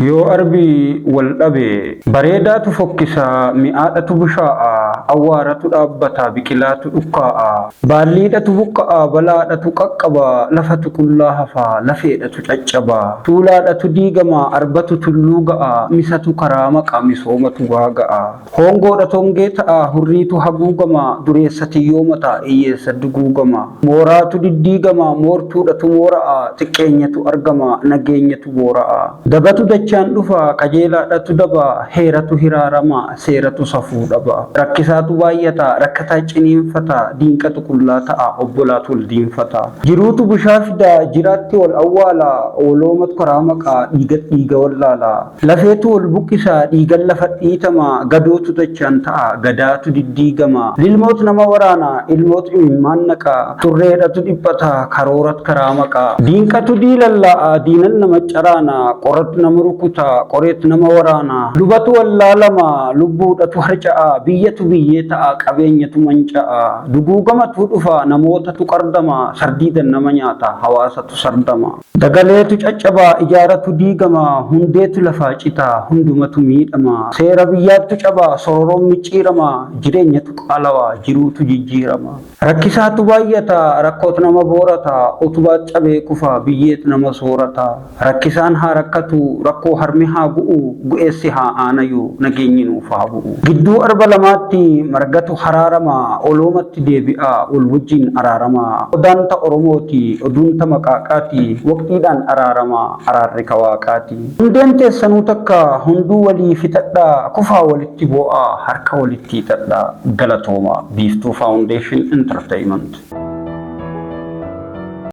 Yoo Arbi Waldhabe bareedaatu fokkisa mi'aadhatu bushaa'a awwaaratu dhaabbata biqilaatu dhukkaa'a baalliidhatu buqqa'a balaadhatu qaqqaba lafatu qullaa hafa lafeedhatu caccaba tuulaadhatu diigama arbatu tulluu ga'a misatu karaa maqaa misoomatu waaga'a hongoodhatu hongee ta'a hurriitu haguugama dureessati yoomata iyyeessa duguugama mooraatu diddiigama moortuudhatu moora'a xiqqeenyatu argama nageenyatu boora'a dabatu dachaan dhufa qajeelaadhatu daba heeratu hiraarama seeratu safuu dhaba rakkisaatu baay'ata rakkataa ciniinfata diinqatu qullaa ta'a obbolaatu wal diinfata jiruutu bushaa fida jiraatti wal awwaala ooloomatu karaa maqaa dhiiga wallaala lafeetu wal buqqisa dhiigan lafa dhiitama gadootu dachaan ta'a gadaatu diddiigama lilmoot nama waraana ilmoot imimmaan naqa turreedhatu dhiphata karoorat karaa maqaa diinqatu diilallaa'a diinan nama caraana qoratu nama rukuta qoreetu nama waraana lubatu wallaalama lubbuudhatu harca'a biyyatu biyyee ta'a qabeenyatu manca'a duguugamatu dhufa namootatu qardama sardiidan nama nyaata hawaasatu sardama dagaleetu caccaba ijaaratu diigama hundeetu lafaa cita hundumatu miidhama seera biyyaattu caba sororoon micciirama jireenyatu qaalawa jiruutu jijjiirama rakkisaatu baay'ata rakkoota nama boorata utubaa cabee kufa biyyeetu nama soorata rakkisaan haa rakkatu rakkoo harmi haa bu'u gu'eessi haa aanayu nageenyi nuuf haa bu'u gidduu arba lamaatti margatu haraarama oloomatti deebi'a wal wajjin araarama odaanta oromooti oduunta maqaaqaati waqtiidhaan araarama araarri kawaaqaati hundeen teessanuu takka hunduu walii fixadha kufaa walitti bo'a harka walitti hidhadha galatooma Biftu Foundation Entertainment.